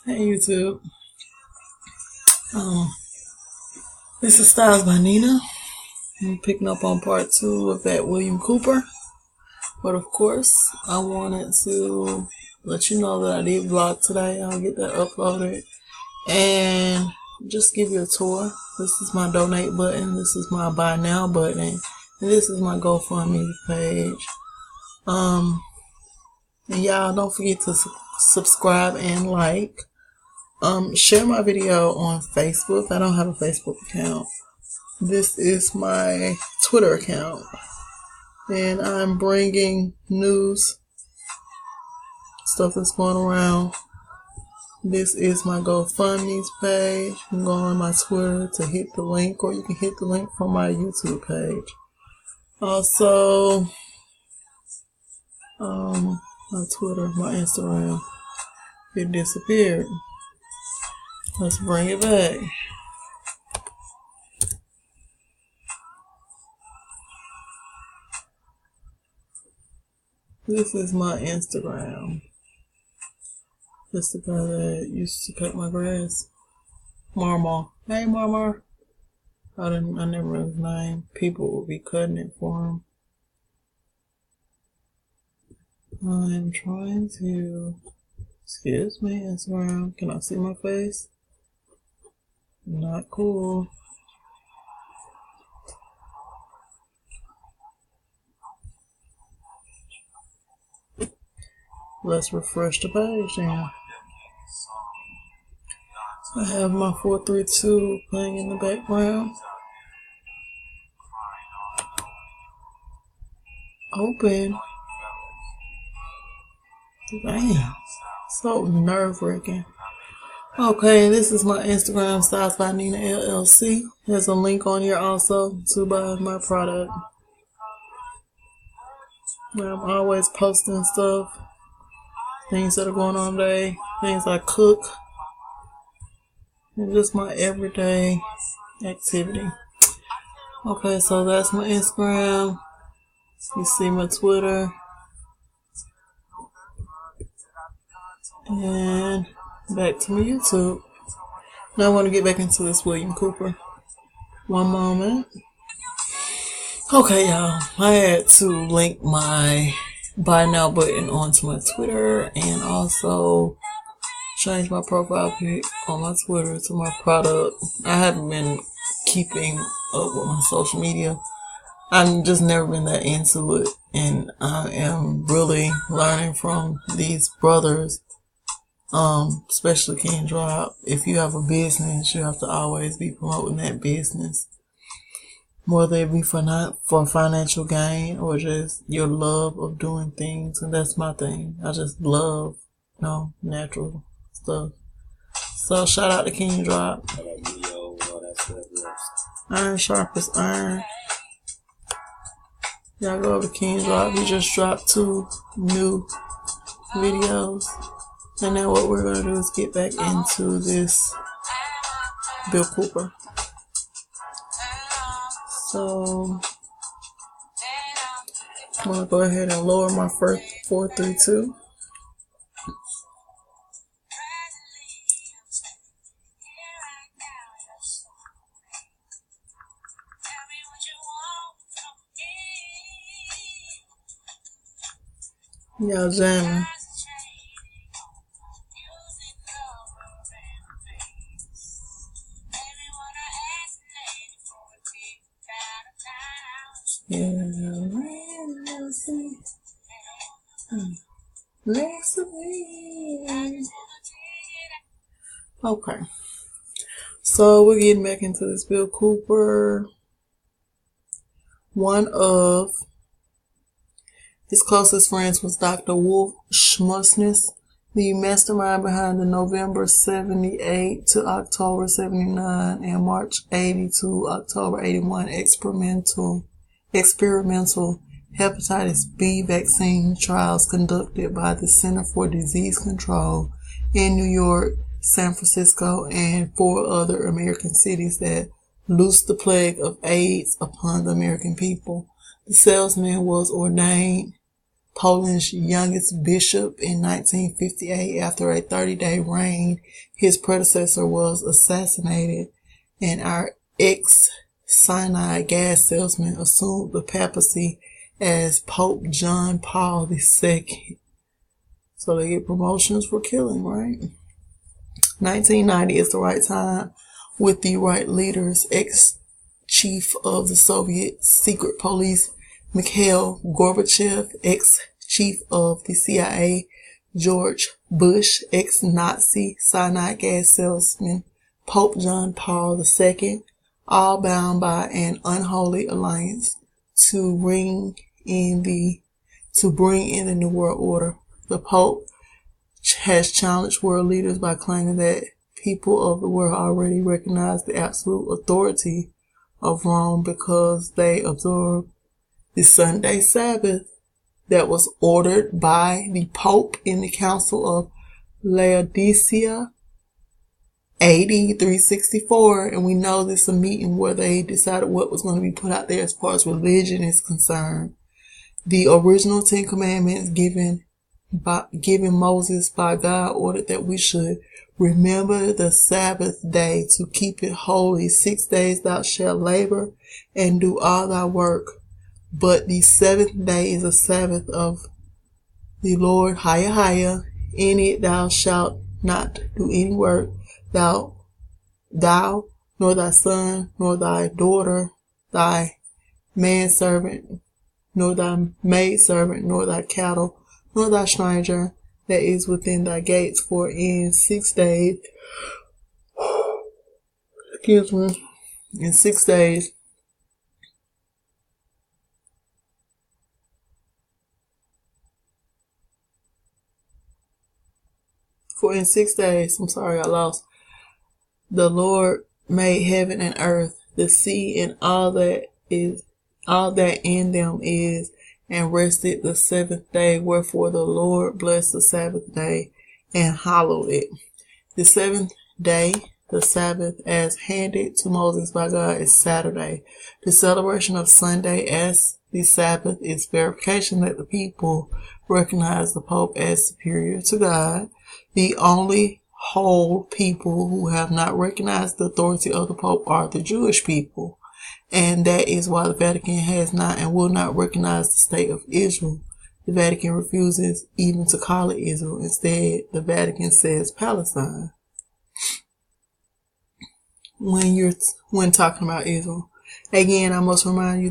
Hey YouTube. This is Styles by Nina. I'm picking up on part 2 of that William Cooper. But of course, I wanted to let you know that I did vlog today. I'll get that uploaded. And just give you a tour. This is my donate button. This is my buy now button. And this is my GoFundMe page. And y'all don't forget to subscribe and like. Share my video on Facebook. I don't have a Facebook account. This is my Twitter account. And I'm bringing news, stuff that's going around. This is my GoFundMe page. You can go on my Twitter to hit the link, or you can hit the link from my YouTube page. Also, my Twitter, my Instagram, it disappeared. Let's bring it back. This is my Instagram. That's the guy that used to cut my grass. Marmar. Hey, Marmar. I never knew his name. People will be cutting it for him. I'm trying to... Excuse me, Instagram. Can I see my face? Not cool. Let's refresh the page now. I have my 432 playing in the background. Open. Damn. So nerve-wracking. Okay, this is my Instagram, StylesbyNina LLC. There's a link on here also to buy my product. I'm always posting stuff, things that are going on today, things I cook, and just my everyday activity. Okay, so that's my Instagram. You see my Twitter. And back to my YouTube. Now I want to get back into this William Cooper. One moment. Okay, y'all. I had to link my buy now button onto my Twitter and also change my profile pic on my Twitter to my product. I haven't been keeping up with my social media. I've just never been that into it. And I am really learning from these brothers. Especially King Drop. If you have a business, you have to always be promoting that business, whether it be for financial gain or just your love of doing things. And that's my thing. I just love, natural stuff. So shout out to King Drop. Iron sharp as iron. Y'all go over to King Drop. He just dropped 2 new videos. And now what we're going to do is get back into this Bill Cooper. So I'm going to go ahead and lower my first 432. Y'all jamming. Okay, so we're getting back into this Bill Cooper. One of his closest friends was Dr. Wolf Schmussness, the mastermind behind the November 78 to October 79 and March 80 to October 81 experimental hepatitis B vaccine trials conducted by the Center for Disease Control in New York, San Francisco, and 4 other American cities that loosed the plague of AIDS upon the American people. The salesman was ordained Poland's youngest bishop in 1958. After a 30-day reign, his predecessor was assassinated, and our ex-cyanide gas salesman assumed the papacy as Pope John Paul II. So they get promotions for killing, right? 1990 is the right time with the right leaders. Ex-chief of the Soviet secret police Mikhail Gorbachev, ex-chief of the CIA George Bush, ex-Nazi cyanide gas salesman Pope John Paul II, all bound by an unholy alliance to bring in the New World Order. The Pope has challenged world leaders by claiming that people of the world already recognize the absolute authority of Rome because they observe the Sunday Sabbath that was ordered by the Pope in the Council of Laodicea, AD 364, and we know this is a meeting where they decided what was going to be put out there as far as religion is concerned. The original 10 Commandments given Moses by God ordered that we should remember the Sabbath day to keep it holy. 6 days thou shalt labor and do all thy work, but the seventh day is a Sabbath of the Lord. Higher. In it thou shalt not do any work, thou, nor thy son, nor thy daughter, thy manservant, nor thy maidservant, nor thy cattle, nor thy stranger that is within thy gates. For in 6 days, in 6 days, the Lord made heaven and earth, the sea, and all that in them is, and rested the seventh day. Wherefore the Lord blessed the Sabbath day and hallowed it. The seventh day, the Sabbath, as handed to Moses by God, is Saturday. The celebration of Sunday as the Sabbath is verification that the people recognize the Pope as superior to God. The only whole people who have not recognized the authority of the Pope are the Jewish people. And that is why the Vatican has not and will not recognize the state of Israel. The Vatican refuses even to call it Israel. Instead, the Vatican says Palestine. When talking about Israel, again, I must remind you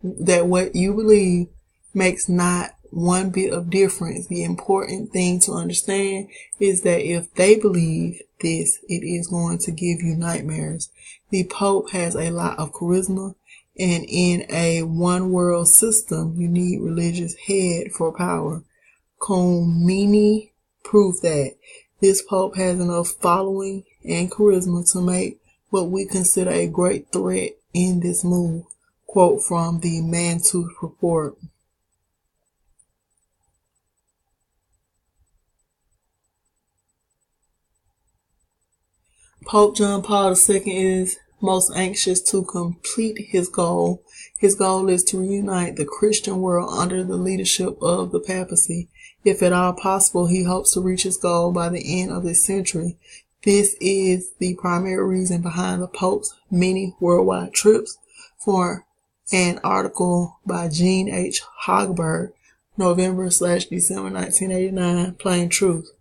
that what you believe makes not one bit of difference. The important thing to understand is that if they believe this, it is going to give you nightmares. The Pope has a lot of charisma, and in a one world system, you need religious head for power. Khomeini proved that. This Pope has enough following and charisma to make what we consider a great threat in this move. Quote from the Mantooth Report. Pope John Paul II is most anxious to complete his goal. His goal is to reunite the Christian world under the leadership of the papacy. If at all possible, he hopes to reach his goal by the end of this century. This is the primary reason behind the Pope's many worldwide trips. For an article by Jean H. Hogberg, November/December 1989, Plain Truth.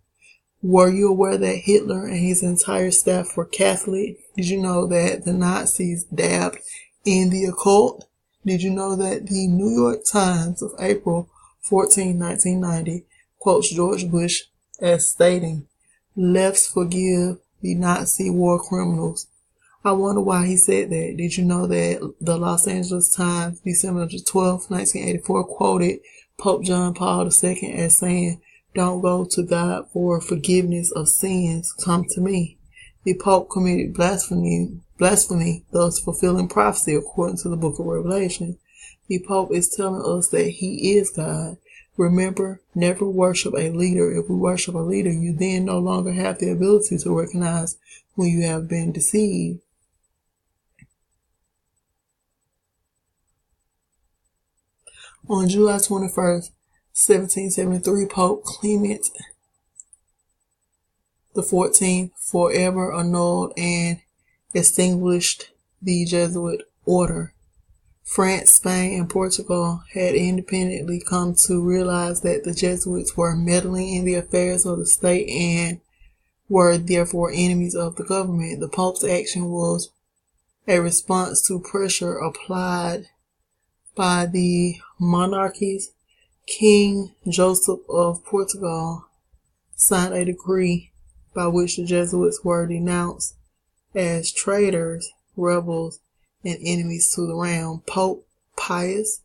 Were you aware that Hitler and his entire staff were Catholic? Did you know that the Nazis dabbed in the occult? Did you know that the New York Times of April 14, 1990 quotes George Bush as stating, "Lefts forgive the Nazi war criminals"? I wonder why he said that. Did you know that the Los Angeles Times, December 12, 1984, quoted Pope John Paul II as saying, "Don't go to God for forgiveness of sins. Come to me." The Pope committed blasphemy, thus fulfilling prophecy according to the book of Revelation. The Pope is telling us that he is God. Remember, never worship a leader. If we worship a leader, you then no longer have the ability to recognize when you have been deceived. On July 21st, 1773, Pope Clement the 14th forever annulled and extinguished the Jesuit order. France, Spain, and Portugal had independently come to realize that the Jesuits were meddling in the affairs of the state and were therefore enemies of the government. The Pope's action was a response to pressure applied by the monarchies. King Joseph of Portugal signed a decree by which the Jesuits were denounced as traitors, rebels, and enemies to the realm. Pope Pius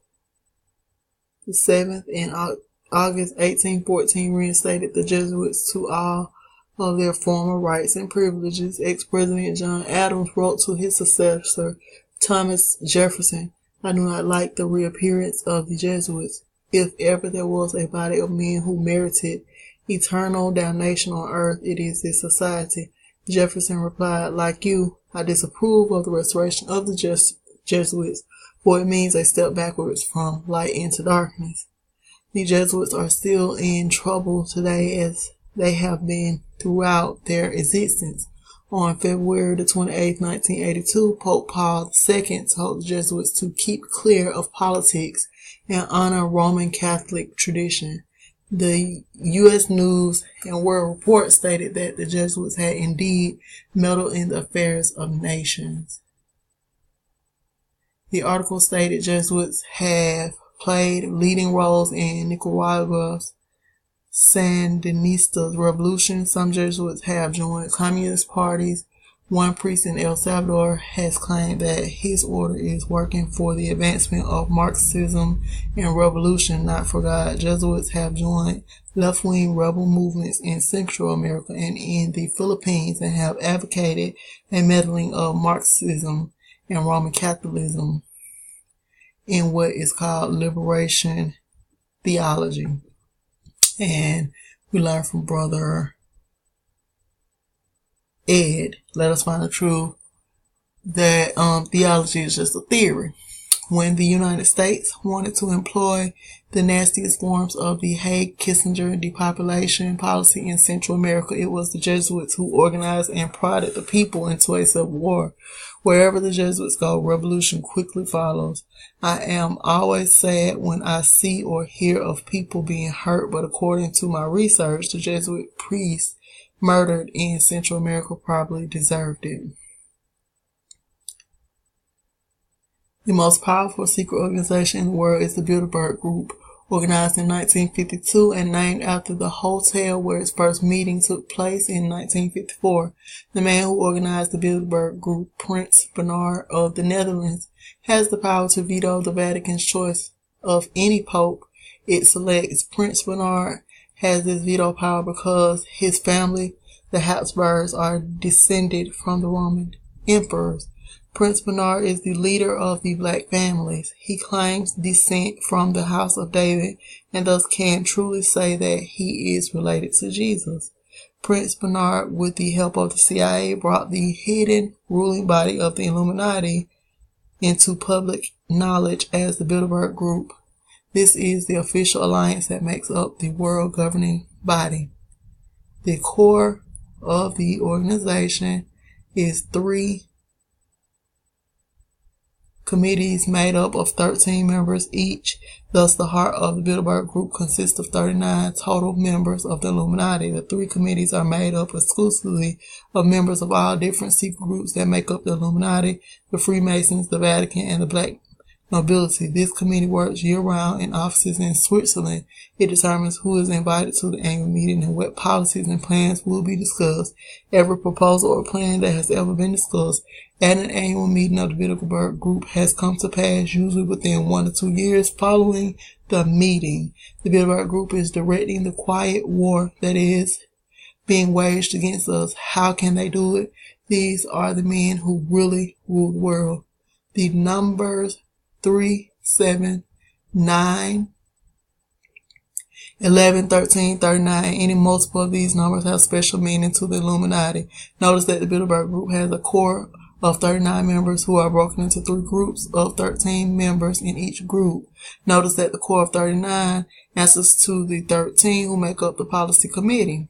VII in August 1814 reinstated the Jesuits to all of their former rights and privileges. Ex-President John Adams wrote to his successor, Thomas Jefferson, "I do not like the reappearance of the Jesuits. If ever there was a body of men who merited eternal damnation on earth, it is this society." Jefferson replied, "Like you, I disapprove of the restoration of the Jesuits, for it means a step backwards from light into darkness." The Jesuits are still in trouble today, as they have been throughout their existence. On February the 28th, 1982, Pope Paul II told the Jesuits to keep clear of politics and honor Roman Catholic tradition. The U.S. News and World Report stated that the Jesuits had indeed meddled in the affairs of nations. The article stated Jesuits have played leading roles in Nicaragua's Sandinista revolution. Some Jesuits have joined communist parties. One priest in El Salvador has claimed that his order is working for the advancement of Marxism and revolution, not for God. Jesuits have joined left-wing rebel movements in Central America and in the Philippines and have advocated a meddling of Marxism and Roman Catholicism in what is called liberation theology. And we learn from Brother Ed, Let Us Find the Truth, that theology is just a theory. When the United States wanted to employ the nastiest forms of the Haig-Kissinger depopulation policy in Central America, it was the Jesuits who organized and prodded the people into a civil war. Wherever the Jesuits go, revolution quickly follows. I am always sad when I see or hear of people being hurt, but according to my research, the Jesuit priests murdered in Central America probably deserved it. The most powerful secret organization in the world is the Bilderberg Group, organized in 1952 and named after the hotel where its first meeting took place in 1954. The man who organized the Bilderberg Group, Prince Bernhard of the Netherlands, has the power to veto the Vatican's choice of any pope it selects. Prince Bernhard has this veto power because his family, the Habsburgs, are descended from the Roman emperors. Prince Bernhard is the leader of the black families. He claims descent from the house of David and thus can truly say that he is related to Jesus. Prince Bernhard, with the help of the CIA, brought the hidden ruling body of the Illuminati into public knowledge as the Bilderberg Group. This is the official alliance that makes up the world governing body. The core of the organization is 3 committees made up of 13 members each. Thus, the heart of the Bilderberg Group consists of 39 total members of the Illuminati. The 3 committees are made up exclusively of members of all different secret groups that make up the Illuminati, the Freemasons, the Vatican, and the Black nobility. This committee works year-round in offices in Switzerland. It determines who is invited to the annual meeting and what policies and plans will be discussed. Every proposal or plan that has ever been discussed at an annual meeting of the Bilderberg Group has come to pass, usually within 1 to 2 years following the meeting. The Bilderberg Group is directing the quiet war that is being waged against us. How can they do it? These are the men who really rule the world. The numbers 3, 7, 9, 11, 13, 39, any multiple of these numbers have special meaning to the Illuminati. Notice that the Bilderberg Group has a core of 39 members who are broken into 3 groups of 13 members in each group. Notice that the core of 39 answers to the 13 who make up the policy committee.